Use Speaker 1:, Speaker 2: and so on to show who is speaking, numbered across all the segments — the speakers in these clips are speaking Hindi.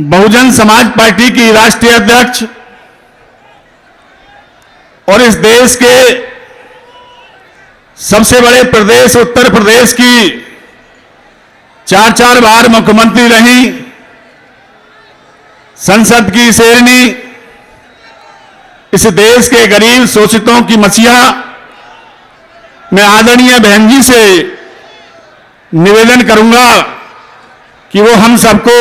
Speaker 1: बहुजन समाज पार्टी की राष्ट्रीय अध्यक्ष और इस देश के सबसे बड़े प्रदेश उत्तर प्रदेश की 4 बार मुख्यमंत्री रही, संसद की शेरनी, इस देश के गरीब शोषितों की मसीहा, मैं आदरणीय बहन जी से निवेदन करूंगा कि वो हम सबको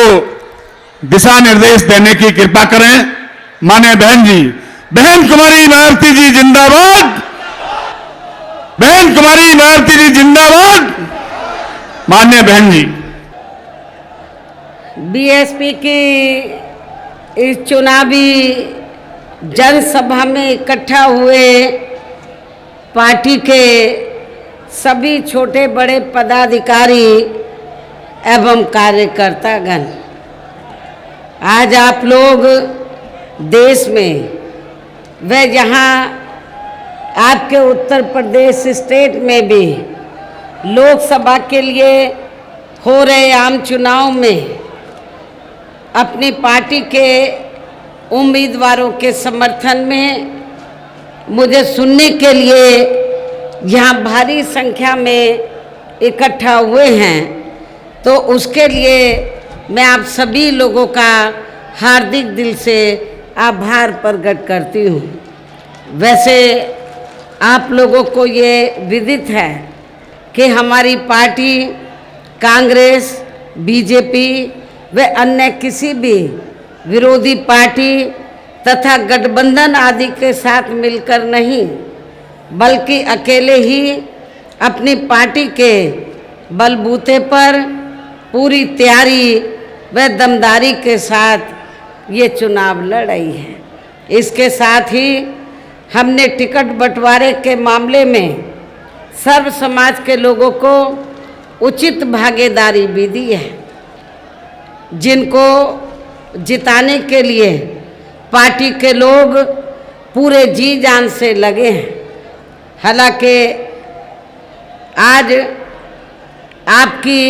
Speaker 1: दिशा निर्देश देने की कृपा करें। माननीय बहन जी, बहन कुमारी मायावती जी जिंदाबाद, बहन कुमारी मायावती जी जिंदाबाद। माननीय बहन जी,
Speaker 2: बीएसपी की इस चुनावी जनसभा में इकट्ठा हुए पार्टी के सभी छोटे बड़े पदाधिकारी एवं कार्यकर्तागण, आज आप लोग देश में व यहाँ आपके उत्तर प्रदेश स्टेट में भी लोकसभा के लिए हो रहे आम चुनाव में अपनी पार्टी के उम्मीदवारों के समर्थन में मुझे सुनने के लिए यहाँ भारी संख्या में इकट्ठा हुए हैं, तो उसके लिए मैं आप सभी लोगों का हार्दिक दिल से आभार प्रकट करती हूँ। वैसे आप लोगों को ये विदित है कि हमारी पार्टी कांग्रेस, बीजेपी व अन्य किसी भी विरोधी पार्टी तथा गठबंधन आदि के साथ मिलकर नहीं, बल्कि अकेले ही अपनी पार्टी के बलबूते पर पूरी तैयारी व दमदारी के साथ ये चुनाव लड़ रही है। इसके साथ ही हमने टिकट बंटवारे के मामले में सर्व समाज के लोगों को उचित भागीदारी भी दी है, जिनको जिताने के लिए पार्टी के लोग पूरे जी जान से लगे हैं। हालांकि आज आपकी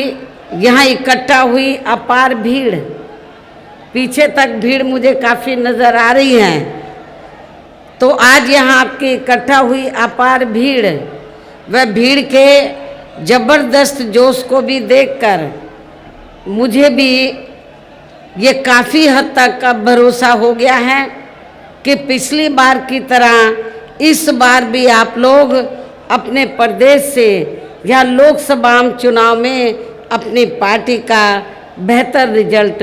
Speaker 2: यहाँ इकट्ठा हुई अपार भीड़, पीछे तक भीड़ मुझे काफ़ी नज़र आ रही है, तो आज यहाँ आपकी इकट्ठा हुई अपार भीड़ व भीड़ के ज़बरदस्त जोश को भी देखकर मुझे भी ये काफ़ी हद तक का भरोसा हो गया है कि पिछली बार की तरह इस बार भी आप लोग अपने प्रदेश से या लोकसभा चुनाव में अपनी पार्टी का बेहतर रिजल्ट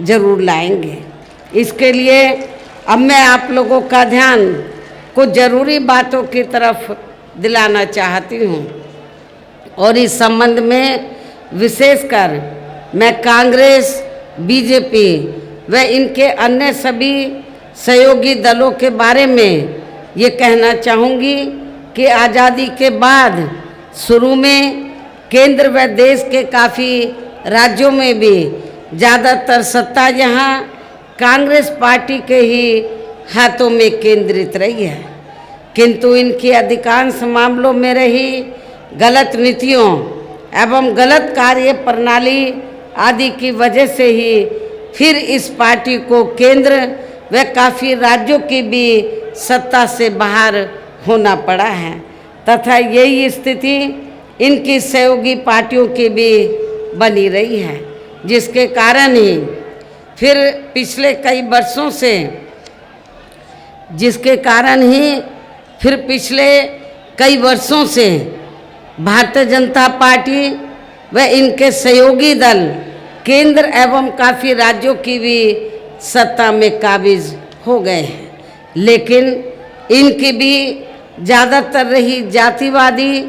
Speaker 2: जरूर लाएंगे। इसके लिए अब मैं आप लोगों का ध्यान कुछ ज़रूरी बातों की तरफ दिलाना चाहती हूँ, और इस संबंध में विशेषकर मैं कांग्रेस, बीजेपी व इनके अन्य सभी सहयोगी दलों के बारे में ये कहना चाहूँगी कि आज़ादी के बाद शुरू में केंद्र व देश के काफ़ी राज्यों में भी ज़्यादातर सत्ता यहाँ कांग्रेस पार्टी के ही हाथों में केंद्रित रही है, किंतु इनकी अधिकांश मामलों में रही गलत नीतियों एवं गलत कार्य प्रणाली आदि की वजह से ही फिर इस पार्टी को केंद्र व काफ़ी राज्यों की भी सत्ता से बाहर होना पड़ा है, तथा यही स्थिति इनकी सहयोगी पार्टियों की भी बनी रही है, जिसके कारण ही फिर पिछले कई वर्षों से भारतीय जनता पार्टी व इनके सहयोगी दल केंद्र एवं काफ़ी राज्यों की भी सत्ता में काबिज हो गए हैं, लेकिन इनकी भी ज़्यादातर रही जातिवादी,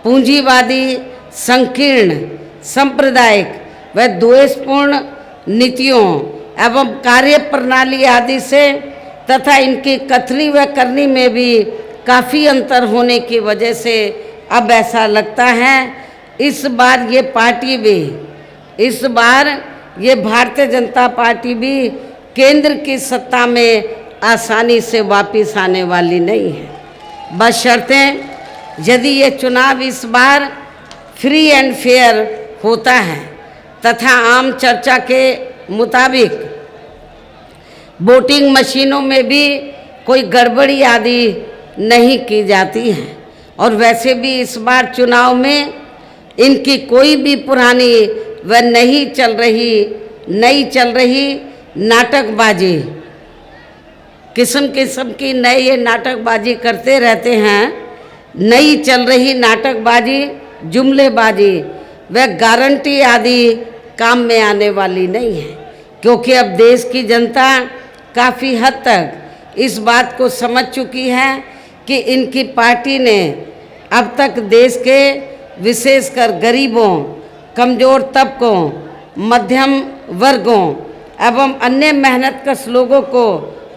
Speaker 2: पूंजीवादी, संकीर्ण, सांप्रदायिक व द्वेषपूर्ण नीतियों एवं कार्य प्रणाली आदि से तथा इनकी कथनी व करनी में भी काफ़ी अंतर होने की वजह से अब ऐसा लगता है इस बार ये भारतीय जनता पार्टी भी केंद्र की सत्ता में आसानी से वापस आने वाली नहीं है, बशर्ते यदि ये चुनाव इस बार फ्री एंड फेयर होता है तथा आम चर्चा के मुताबिक वोटिंग मशीनों में भी कोई गड़बड़ी आदि नहीं की जाती है। और वैसे भी इस बार चुनाव में इनकी कोई भी पुरानी व नई चल रही नाटकबाजी, किस्म किस्म की नए ये नाटकबाजी करते रहते हैं। नई चल रही नाटकबाजी, जुमलेबाजी व गारंटी आदि काम में आने वाली नहीं है, क्योंकि अब देश की जनता काफ़ी हद तक इस बात को समझ चुकी है कि इनकी पार्टी ने अब तक देश के विशेषकर गरीबों, कमज़ोर तबकों, मध्यम वर्गों एवं अन्य मेहनतकश लोगों को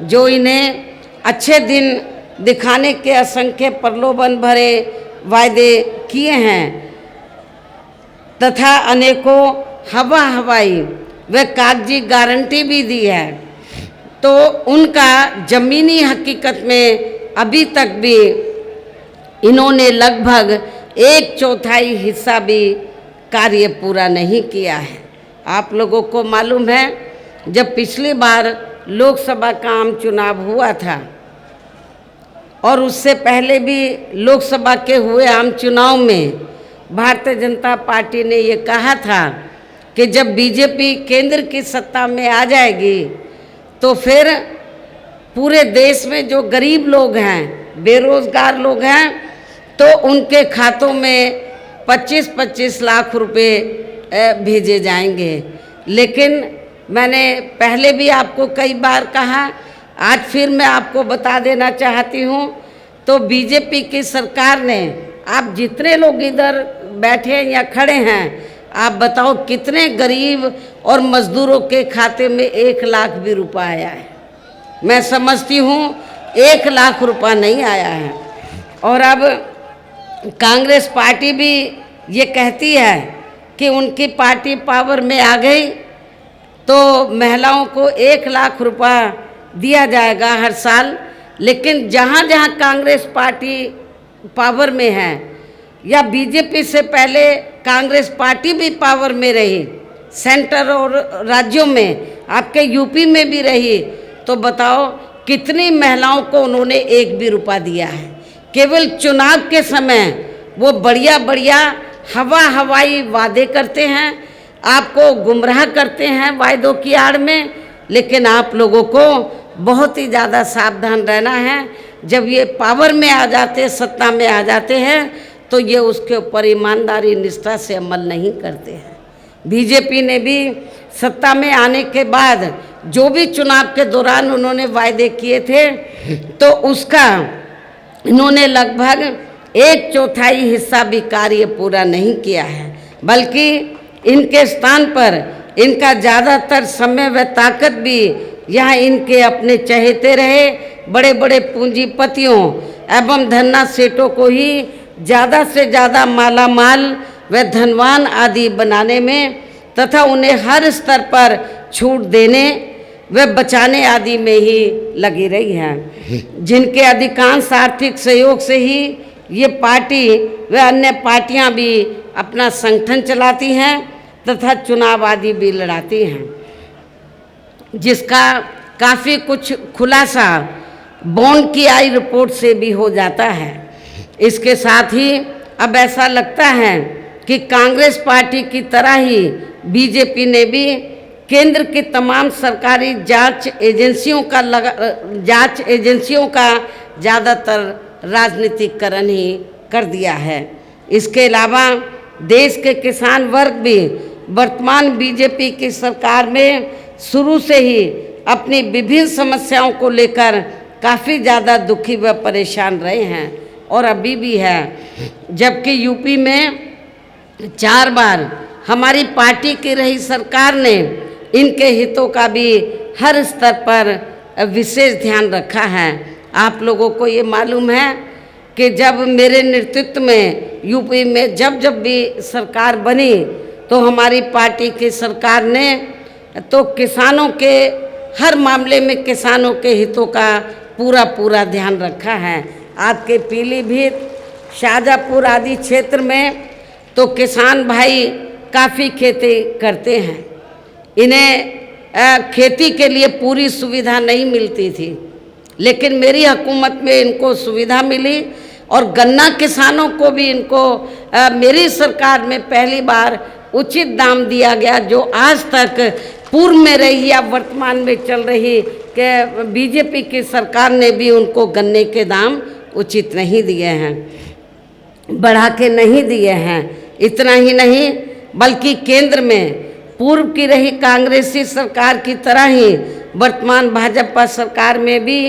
Speaker 2: जो इन्हें अच्छे दिन दिखाने के असंख्य प्रलोभन भरे वायदे किए हैं तथा अनेकों हवाई व कागजी गारंटी भी दी है, तो उनका ज़मीनी हकीकत में अभी तक भी इन्होंने लगभग 1/4 हिस्सा भी कार्य पूरा नहीं किया है। आप लोगों को मालूम है, जब पिछली बार लोकसभा का आम चुनाव हुआ था और उससे पहले भी लोकसभा के हुए आम चुनाव में भारतीय जनता पार्टी ने ये कहा था कि जब बीजेपी केंद्र की सत्ता में आ जाएगी तो फिर पूरे देश में जो गरीब लोग हैं, बेरोजगार लोग हैं, तो उनके खातों में 25-25 लाख रुपए भेजे जाएंगे। लेकिन मैंने पहले भी आपको कई बार कहा, आज फिर मैं आपको बता देना चाहती हूँ, तो बीजेपी की सरकार ने, आप जितने लोग इधर बैठे या खड़े हैं, आप बताओ कितने गरीब और मजदूरों के खाते में 1 लाख भी रुपया आया है? मैं समझती हूँ 1 लाख रुपया नहीं आया है। और अब कांग्रेस पार्टी भी ये कहती है कि उनकी पार्टी पावर में आ गई तो महिलाओं को 1 लाख रुपया दिया जाएगा हर साल। लेकिन जहाँ जहाँ कांग्रेस पार्टी पावर में है या बीजेपी से पहले कांग्रेस पार्टी भी पावर में रही, सेंटर और राज्यों में, आपके यूपी में भी रही, तो बताओ कितनी महिलाओं को उन्होंने 1 भी रुपया दिया है? केवल चुनाव के समय वो बढ़िया हवाई वादे करते हैं, आपको गुमराह करते हैं वायदों की आड़ में। लेकिन आप लोगों को बहुत ही ज़्यादा सावधान रहना है। जब ये पावर में आ जाते, सत्ता में आ जाते हैं, तो ये उसके ऊपर ईमानदारी निष्ठा से अमल नहीं करते हैं। बीजेपी ने भी सत्ता में आने के बाद जो भी चुनाव के दौरान उन्होंने वायदे किए थे, तो उसका इन्होंने लगभग 1/4 हिस्सा भी कार्य पूरा नहीं किया है, बल्कि इनके स्थान पर इनका ज़्यादातर समय व ताकत भी यहाँ इनके अपने चहेते रहे बड़े बड़े पूंजीपतियों एवं धन्ना सेठों को ही ज़्यादा से ज़्यादा मालामाल व धनवान आदि बनाने में तथा उन्हें हर स्तर पर छूट देने व बचाने आदि में ही लगी रही हैं, जिनके अधिकांश आर्थिक सहयोग से ही ये पार्टी व अन्य पार्टियां भी अपना संगठन चलाती हैं तथा चुनाव आदि भी लड़ाती हैं, जिसका काफ़ी कुछ खुलासा बॉन्ड की आई रिपोर्ट से भी हो जाता है। इसके साथ ही अब ऐसा लगता है कि कांग्रेस पार्टी की तरह ही बीजेपी ने भी केंद्र की तमाम सरकारी जांच एजेंसियों का ज़्यादातर राजनीतिकरण ही कर दिया है। इसके अलावा देश के किसान वर्ग भी वर्तमान बीजेपी की सरकार में शुरू से ही अपनी विभिन्न समस्याओं को लेकर काफ़ी ज़्यादा दुखी व परेशान रहे हैं और अभी भी है। जबकि यूपी में 4 बार हमारी पार्टी की रही सरकार ने इनके हितों का भी हर स्तर पर विशेष ध्यान रखा है। आप लोगों को ये मालूम है कि जब मेरे नेतृत्व में यूपी में जब भी सरकार बनी तो हमारी पार्टी की सरकार ने तो किसानों के हर मामले में किसानों के हितों का पूरा ध्यान रखा है। आपके पीलीभीत, शाहजहाँपुर आदि क्षेत्र में तो किसान भाई काफ़ी खेती करते हैं। इन्हें खेती के लिए पूरी सुविधा नहीं मिलती थी, लेकिन मेरी हुकूमत में इनको सुविधा मिली और गन्ना किसानों को भी इनको मेरी सरकार में पहली बार उचित दाम दिया गया, जो आज तक पूर्व में रही या वर्तमान में चल रही कि बीजेपी की सरकार ने भी उनको गन्ने के दाम उचित नहीं दिए हैं, बढ़ा के नहीं दिए हैं। इतना ही नहीं बल्कि केंद्र में पूर्व की रही कांग्रेसी सरकार की तरह ही वर्तमान भाजपा सरकार में भी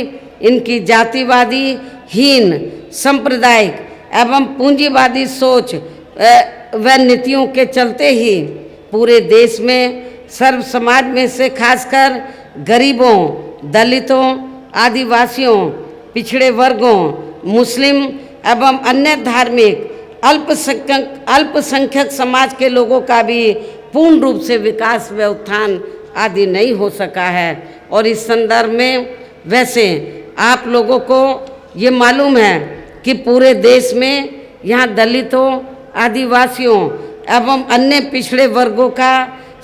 Speaker 2: इनकी जातिवादी हीन सांप्रदायिक एवं पूंजीवादी सोच व नीतियों के चलते ही पूरे देश में सर्व समाज में से खासकर गरीबों, दलितों, आदिवासियों, पिछड़े वर्गों, मुस्लिम एवं अन्य धार्मिक अल्पसंख्यक समाज के लोगों का भी पूर्ण रूप से विकास व उत्थान आदि नहीं हो सका है। और इस संदर्भ में वैसे आप लोगों को ये मालूम है कि पूरे देश में यहाँ दलितों, आदिवासियों एवं अन्य पिछड़े वर्गों का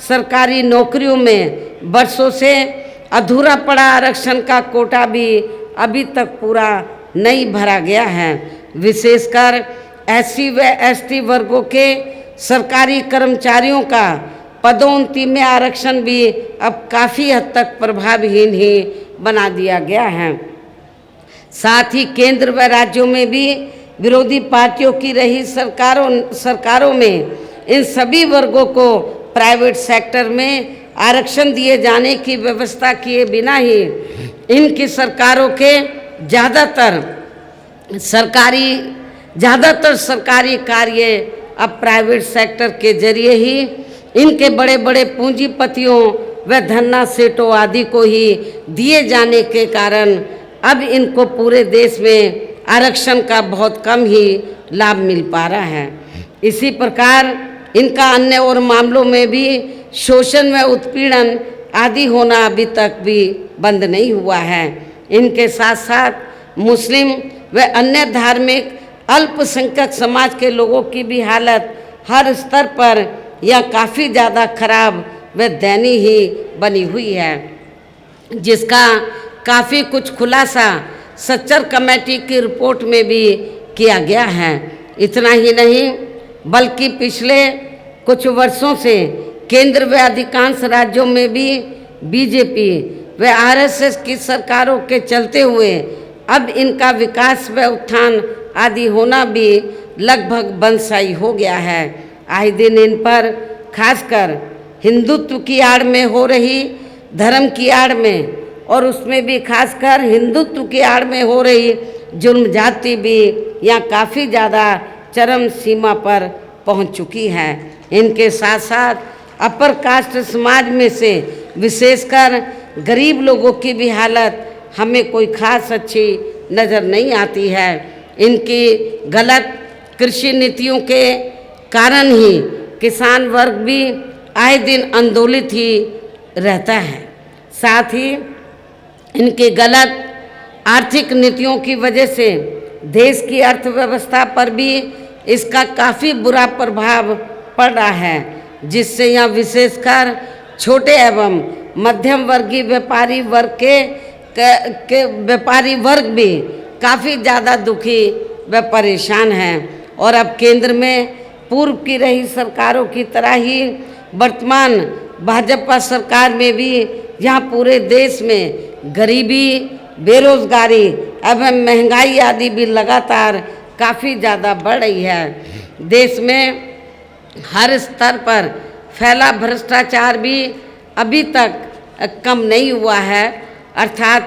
Speaker 2: सरकारी नौकरियों में वर्षों से अधूरा पड़ा आरक्षण का कोटा भी अभी तक पूरा नहीं भरा गया है। विशेषकर एससी व एसटी वर्गों के सरकारी कर्मचारियों का पदोन्नति में आरक्षण भी अब काफ़ी हद तक प्रभावहीन ही बना दिया गया है। साथ ही केंद्र व राज्यों में भी विरोधी पार्टियों की रही सरकारों में इन सभी वर्गों को प्राइवेट सेक्टर में आरक्षण दिए जाने की व्यवस्था किए बिना ही इनकी सरकारों के ज़्यादातर सरकारी कार्य अब प्राइवेट सेक्टर के जरिए ही इनके बड़े बड़े पूंजीपतियों व धन्ना सेठों आदि को ही दिए जाने के कारण अब इनको पूरे देश में आरक्षण का बहुत कम ही लाभ मिल पा रहा है। इसी प्रकार इनका अन्य और मामलों में भी शोषण व उत्पीड़न आदि होना अभी तक भी बंद नहीं हुआ है। इनके साथ साथ मुस्लिम व अन्य धार्मिक अल्पसंख्यक समाज के लोगों की भी हालत हर स्तर पर या काफ़ी ज़्यादा खराब व दयनीय ही बनी हुई है, जिसका काफ़ी कुछ खुलासा सच्चर कमेटी की रिपोर्ट में भी किया गया है। इतना ही नहीं बल्कि पिछले कुछ वर्षों से केंद्र व अधिकांश राज्यों में भी बीजेपी व आरएसएस की सरकारों के चलते हुए अब इनका विकास व उत्थान आदि होना भी लगभग बंदशाई हो गया है। आए दिन इन पर खासकर हिंदुत्व की आड़ में हो रही धर्म की आड़ में और उसमें भी खासकर हिंदुत्व की आड़ में हो रही जुल्म जाति भी यहाँ काफ़ी ज़्यादा चरम सीमा पर पहुँच चुकी है। इनके साथ साथ अपर कास्ट समाज में से विशेषकर गरीब लोगों की भी हालत हमें कोई खास अच्छी नज़र नहीं आती है। इनकी गलत कृषि नीतियों के कारण ही किसान वर्ग भी आए दिन आंदोलित ही रहता है। साथ ही इनकी गलत आर्थिक नीतियों की वजह से देश की अर्थव्यवस्था पर भी इसका काफ़ी बुरा प्रभाव पड़ रहा है, जिससे यहाँ विशेषकर छोटे एवं मध्यम वर्गीय व्यापारी वर्ग भी काफ़ी ज़्यादा दुखी व परेशान हैं। और अब केंद्र में पूर्व की रही सरकारों की तरह ही वर्तमान भाजपा सरकार में भी यहाँ पूरे देश में गरीबी, बेरोजगारी एवं महंगाई आदि भी लगातार काफ़ी ज़्यादा बढ़ रही है। देश में हर स्तर पर फैला भ्रष्टाचार भी अभी तक कम नहीं हुआ है, अर्थात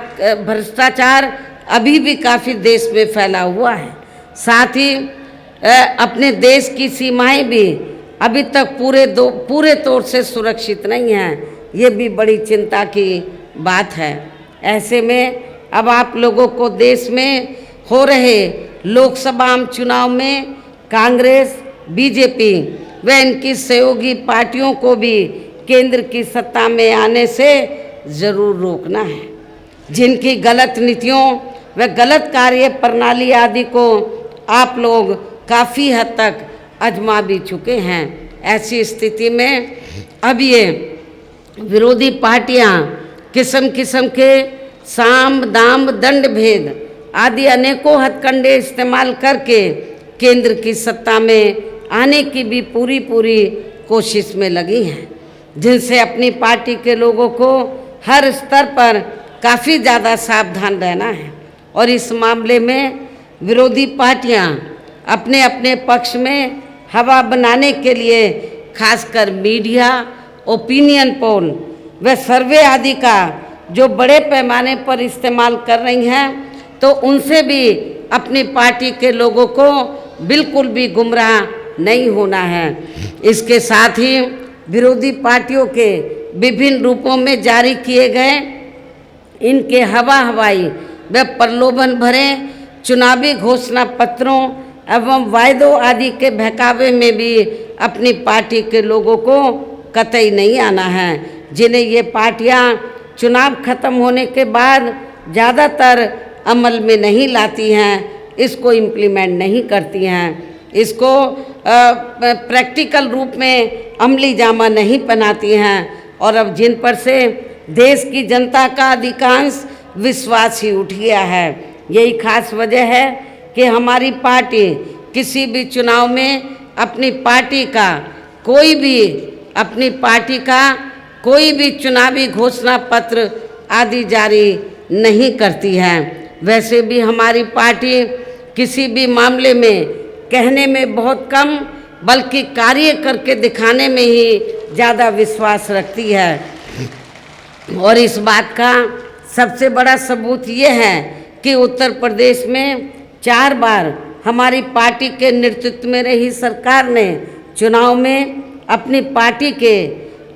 Speaker 2: भ्रष्टाचार अभी भी काफ़ी देश में फैला हुआ है। साथ ही अपने देश की सीमाएं भी अभी तक पूरे तौर से सुरक्षित नहीं हैं। ये भी बड़ी चिंता की बात है। ऐसे में अब आप लोगों को देश में हो रहे लोकसभा चुनाव में कांग्रेस, बीजेपी व इनकी सहयोगी पार्टियों को भी केंद्र की सत्ता में आने से ज़रूर रोकना है। जिनकी गलत नीतियों व गलत कार्य प्रणाली आदि को आप लोग काफ़ी हद तक आजमा भी चुके हैं। ऐसी स्थिति में अब ये विरोधी पार्टियां किस्म किस्म के साम दाम दंड भेद आदि अनेकों हथकंडे इस्तेमाल करके केंद्र की सत्ता में आने की भी पूरी कोशिश में लगी हैं, जिनसे अपनी पार्टी के लोगों को हर स्तर पर काफ़ी ज़्यादा सावधान रहना है। और इस मामले में विरोधी पार्टियां अपने अपने पक्ष में हवा बनाने के लिए खासकर मीडिया, ओपिनियन पोल व सर्वे आदि का जो बड़े पैमाने पर इस्तेमाल कर रही हैं, तो उनसे भी अपनी पार्टी के लोगों को बिल्कुल भी गुमराह नहीं होना है। इसके साथ ही विरोधी पार्टियों के विभिन्न रूपों में जारी किए गए इनके हवाई व प्रलोभन भरे चुनावी घोषणा पत्रों एवं वायदों आदि के बहकावे में भी अपनी पार्टी के लोगों को कतई नहीं आना है, जिन्हें ये पार्टियां चुनाव खत्म होने के बाद ज़्यादातर अमल में नहीं लाती हैं, इसको इम्प्लीमेंट नहीं करती हैं, इसको प्रैक्टिकल रूप में अमली जामा नहीं पहनाती हैं, और अब जिन पर से देश की जनता का अधिकांश विश्वास ही उठ गया है। यही खास वजह है कि हमारी पार्टी किसी भी चुनाव में अपनी पार्टी का कोई भी चुनावी घोषणा पत्र आदि जारी नहीं करती है। वैसे भी हमारी पार्टी किसी भी मामले में कहने में बहुत कम बल्कि कार्य करके दिखाने में ही ज़्यादा विश्वास रखती है। और इस बात का सबसे बड़ा सबूत ये है कि उत्तर प्रदेश में 4 बार हमारी पार्टी के नेतृत्व में रही सरकार ने चुनाव में अपनी पार्टी के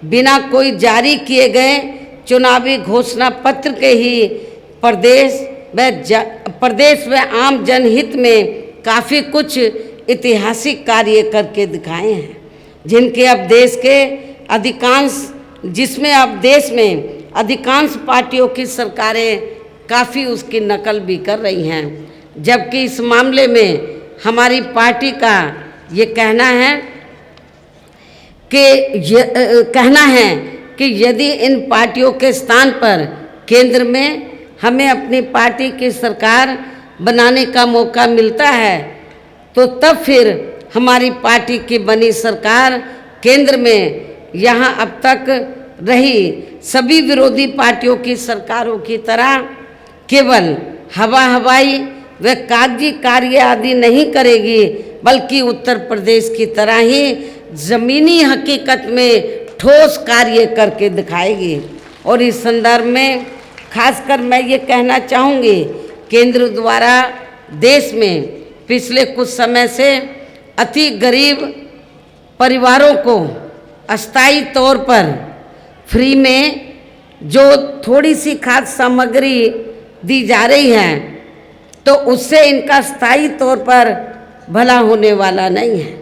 Speaker 2: बिना कोई जारी किए गए चुनावी घोषणा पत्र के ही प्रदेश व आम जनहित में काफ़ी कुछ ऐतिहासिक कार्य करके दिखाए हैं, जिनके अब देश में अधिकांश पार्टियों की सरकारें काफ़ी उसकी नकल भी कर रही हैं। जबकि इस मामले में हमारी पार्टी का ये कहना है कि यदि इन पार्टियों के स्थान पर केंद्र में हमें अपनी पार्टी की सरकार बनाने का मौका मिलता है, तो तब फिर हमारी पार्टी की बनी सरकार केंद्र में यहाँ अब तक रही सभी विरोधी पार्टियों की सरकारों की तरह केवल हवाई व कागजी कार्य आदि नहीं करेगी, बल्कि उत्तर प्रदेश की तरह ही ज़मीनी हकीकत में ठोस कार्य करके दिखाएगी। और इस संदर्भ में खासकर मैं ये कहना चाहूँगी, केंद्र द्वारा देश में पिछले कुछ समय से अति गरीब परिवारों को अस्थायी तौर पर फ्री में जो थोड़ी सी खाद्य सामग्री दी जा रही है, तो उससे इनका स्थायी तौर पर भला होने वाला नहीं है।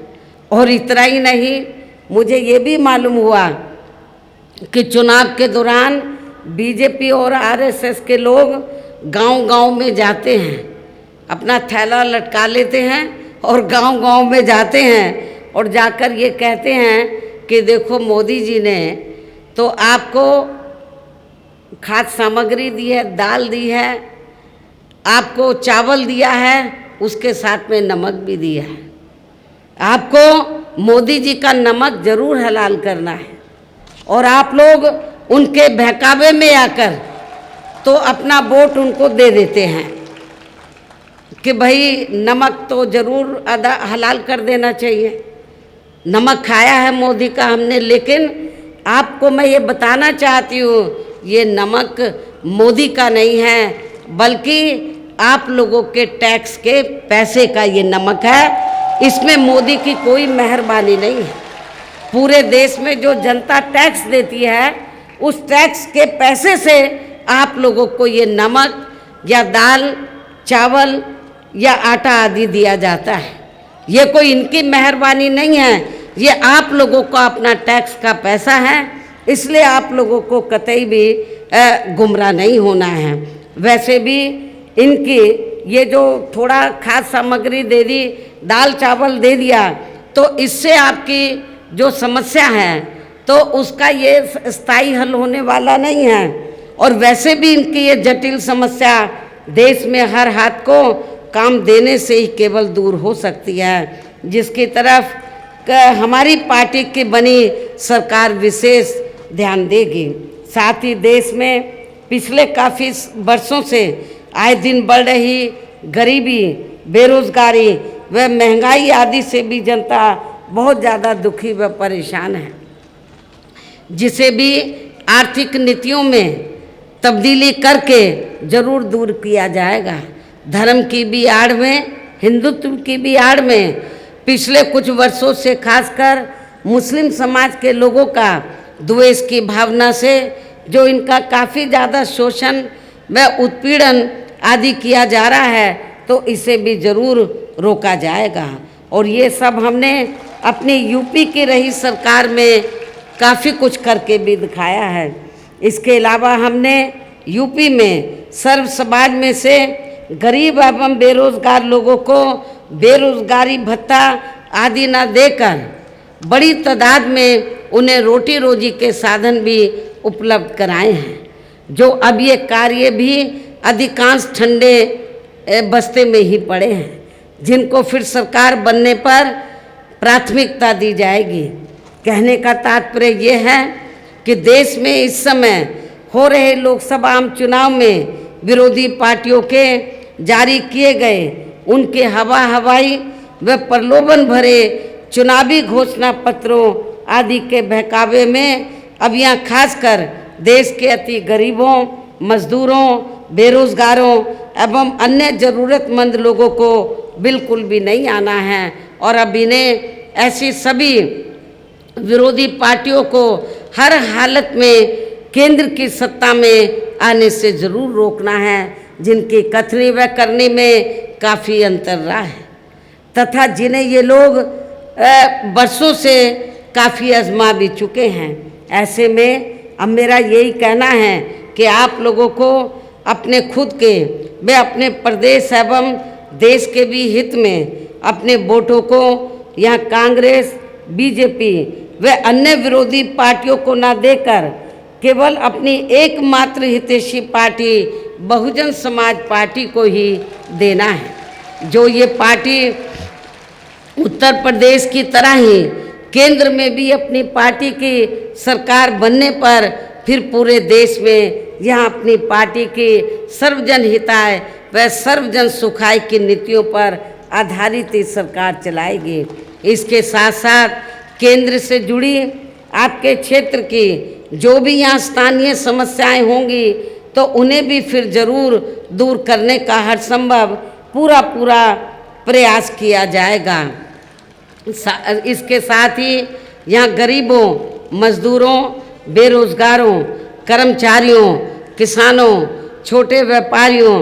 Speaker 2: और इतना ही नहीं, मुझे ये भी मालूम हुआ कि चुनाव के दौरान बीजेपी और आरएसएस के लोग गांव-गांव में जाते हैं, अपना थैला लटका लेते हैं और गांव-गांव में जाते हैं और जाकर ये कहते हैं कि देखो मोदी जी ने तो आपको खाद्य सामग्री दी है, दाल दी है, आपको चावल दिया है, उसके साथ में नमक भी दिया है। आपको मोदी जी का नमक जरूर हलाल करना है। और आप लोग उनके बहकावे में आकर तो अपना वोट उनको दे देते हैं कि भाई नमक तो जरूर हलाल कर देना चाहिए। नमक खाया है मोदी का हमने, लेकिन आपको मैं ये बताना चाहती हूँ, ये नमक मोदी का नहीं है, बल्कि आप लोगों के टैक्स के पैसे का ये नमक है। इसमें मोदी की कोई मेहरबानी नहीं है। पूरे देश में जो जनता टैक्स देती है, उस टैक्स के पैसे से आप लोगों को ये नमक या दाल, चावल या आटा आदि दिया जाता है। ये कोई इनकी मेहरबानी नहीं है, ये आप लोगों का अपना टैक्स का पैसा है। इसलिए आप लोगों को कतई भी गुमराह नहीं होना है। वैसे भी इनकी ये जो थोड़ा खाद्य सामग्री दे दी, दाल चावल दे दिया, तो इससे आपकी जो समस्या है तो उसका ये स्थायी हल होने वाला नहीं है। और वैसे भी इनकी ये जटिल समस्या देश में हर हाथ को काम देने से ही केवल दूर हो सकती है, जिसकी तरफ हमारी पार्टी की बनी सरकार विशेष ध्यान देगी। साथ ही देश में पिछले काफ़ी वर्षों से आए दिन बढ़ रही गरीबी, बेरोजगारी व महंगाई आदि से भी जनता बहुत ज़्यादा दुखी व परेशान है, जिसे भी आर्थिक नीतियों में तब्दीली करके जरूर दूर किया जाएगा। धर्म की भी आड़ में, हिंदुत्व की भी आड़ में पिछले कुछ वर्षों से खासकर मुस्लिम समाज के लोगों का द्वेष की भावना से जो इनका काफ़ी ज़्यादा शोषण व उत्पीड़न आदि किया जा रहा है, तो इसे भी जरूर रोका जाएगा। और ये सब हमने अपनी यूपी की रही सरकार में काफ़ी कुछ करके भी दिखाया है। इसके अलावा हमने यूपी में सर्व समाज में से गरीब एवं बेरोजगार लोगों को बेरोजगारी भत्ता आदि न देकर बड़ी तादाद में उन्हें रोटी रोजी के साधन भी उपलब्ध कराए हैं, जो अब ये कार्य भी अधिकांश ठंडे बस्ते में ही पड़े हैं, जिनको फिर सरकार बनने पर प्राथमिकता दी जाएगी। कहने का तात्पर्य ये है कि देश में इस समय हो रहे लोकसभा आम चुनाव में विरोधी पार्टियों के जारी किए गए उनके हवाई व प्रलोभन भरे चुनावी घोषणा पत्रों आदि के बहकावे में अब यहाँ खासकर देश के अति गरीबों, मजदूरों, बेरोजगारों एवं अन्य ज़रूरतमंद लोगों को बिल्कुल भी नहीं आना है। और अब इन्हें ऐसी सभी विरोधी पार्टियों को हर हालत में केंद्र की सत्ता में आने से जरूर रोकना है, जिनकी कथनी व करने में काफ़ी अंतर रहा है तथा जिन्हें ये लोग वर्षों से काफ़ी आजमा भी चुके हैं। ऐसे में अब मेरा यही कहना है कि आप लोगों को अपने खुद के व अपने प्रदेश एवं देश के भी हित में अपने वोटों को यहाँ कांग्रेस, बीजेपी व अन्य विरोधी पार्टियों को न देकर केवल अपनी एकमात्र हितैषी पार्टी बहुजन समाज पार्टी को ही देना है, जो ये पार्टी उत्तर प्रदेश की तरह ही केंद्र में भी अपनी पार्टी की सरकार बनने पर फिर पूरे देश में यहाँ अपनी पार्टी की सर्वजन हिताय व सर्वजन सुखाय की नीतियों पर आधारित ही सरकार चलाएगी। इसके साथ साथ केंद्र से जुड़ी आपके क्षेत्र की जो भी यहाँ स्थानीय समस्याएं होंगी तो उन्हें भी फिर जरूर दूर करने का हर संभव पूरा प्रयास किया जाएगा। इसके साथ ही यहाँ गरीबों, मजदूरों, बेरोजगारों, कर्मचारियों, किसानों, छोटे व्यापारियों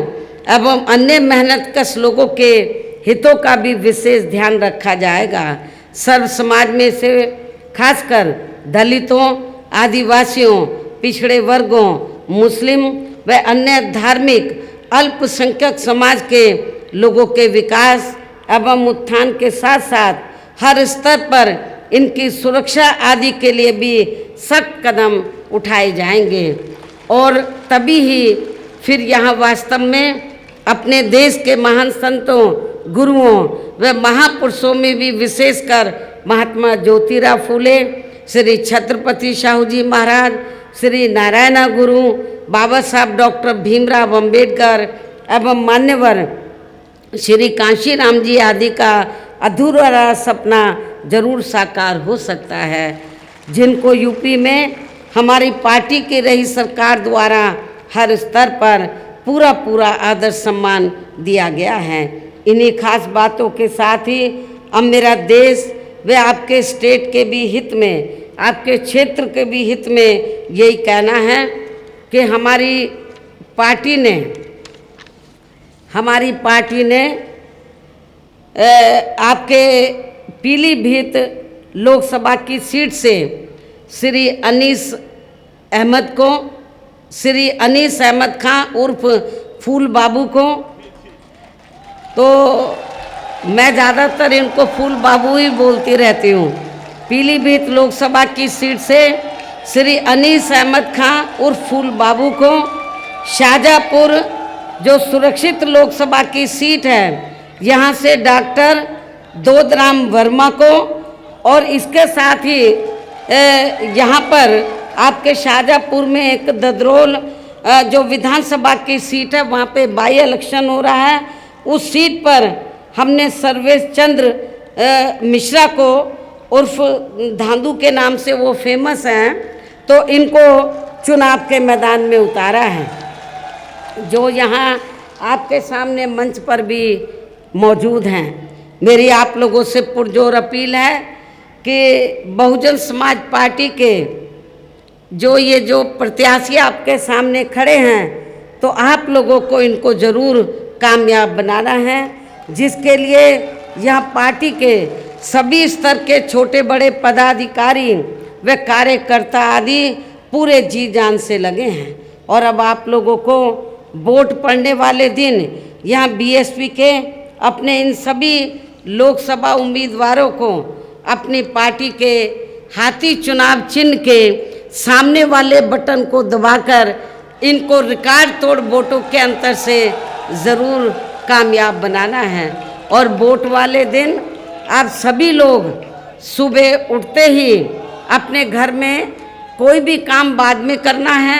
Speaker 2: एवं अन्य मेहनतकश लोगों के हितों का भी विशेष ध्यान रखा जाएगा। सर्व समाज में से खासकर दलितों, आदिवासियों, पिछड़े वर्गों, मुस्लिम व अन्य धार्मिक अल्पसंख्यक समाज के लोगों के विकास एवं उत्थान के साथ साथ हर स्तर पर इनकी सुरक्षा आदि के लिए भी सख्त कदम उठाए जाएंगे। और तभी ही फिर यहाँ वास्तव में अपने देश के महान संतों, गुरुओं व महापुरुषों में भी विशेषकर महात्मा ज्योतिराव फूले, श्री छत्रपति शाहू जी महाराज, श्री नारायण गुरु, बाबा साहब डॉक्टर भीमराव अंबेडकर एवं मान्यवर श्री कांशीराम जी आदि का अधूरा सपना जरूर साकार हो सकता है, जिनको यूपी में हमारी पार्टी की रही सरकार द्वारा हर स्तर पर पूरा आदर सम्मान दिया गया है। इन्हीं खास बातों के साथ ही अब मेरा देश व आपके स्टेट के भी हित में, आपके क्षेत्र के भी हित में यही कहना है कि हमारी पार्टी ने आपके पीलीभीत लोकसभा की सीट से श्री अनीस अहमद खां उर्फ फूल बाबू को, तो मैं ज़्यादातर इनको फूल बाबू ही बोलती रहती हूँ, पीलीभीत लोकसभा की सीट से श्री अनीस अहमद खां उर्फ फूल बाबू को, शाहजहाँपुर जो सुरक्षित लोकसभा की सीट है यहाँ से डॉक्टर दोदराम वर्मा को, और इसके साथ ही यहाँ पर आपके शाहजहाँपुर में एक ददरोल जो विधानसभा की सीट है वहाँ पे बाई इलेक्शन हो रहा है, उस सीट पर हमने सर्वेश चंद्र मिश्रा को उर्फ धांधू के नाम से वो फेमस हैं, तो इनको चुनाव के मैदान में उतारा है, जो यहाँ आपके सामने मंच पर भी मौजूद हैं। मेरी आप लोगों से पुरजोर अपील है कि बहुजन समाज पार्टी के जो प्रत्याशी आपके सामने खड़े हैं, तो आप लोगों को इनको ज़रूर कामयाब बनाना है, जिसके लिए यह पार्टी के सभी स्तर के छोटे बड़े पदाधिकारी व कार्यकर्ता आदि पूरे जी जान से लगे हैं। और अब आप लोगों को वोट पड़ने वाले दिन यहाँ बीएसपी के अपने इन सभी लोकसभा उम्मीदवारों को अपनी पार्टी के हाथी चुनाव चिन्ह के सामने वाले बटन को दबाकर इनको रिकॉर्ड तोड़ वोटों के अंतर से ज़रूर कामयाब बनाना है। और वोट वाले दिन आप सभी लोग सुबह उठते ही अपने घर में कोई भी काम बाद में करना है,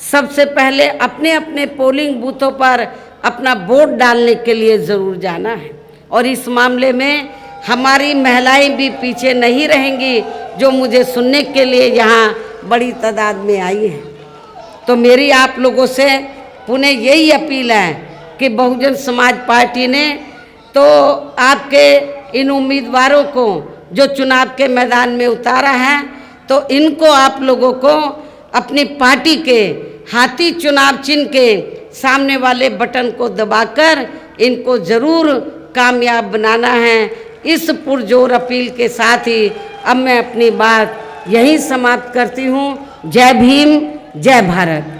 Speaker 2: सबसे पहले अपने अपने पोलिंग बूथों पर अपना वोट डालने के लिए ज़रूर जाना है। और इस मामले में हमारी महिलाएं भी पीछे नहीं रहेंगी, जो मुझे सुनने के लिए यहाँ बड़ी तादाद में आई हैं। तो मेरी आप लोगों से पुनः यही अपील है कि बहुजन समाज पार्टी ने तो आपके इन उम्मीदवारों को जो चुनाव के मैदान में उतारा है, तो इनको आप लोगों को अपनी पार्टी के हाथी चुनाव चिन्ह के सामने वाले बटन को दबाकर इनको ज़रूर कामयाब बनाना है। इस पुरजोर अपील के साथ ही अब मैं अपनी बात यहीं समाप्त करती हूँ। जय भीम, जय भारत।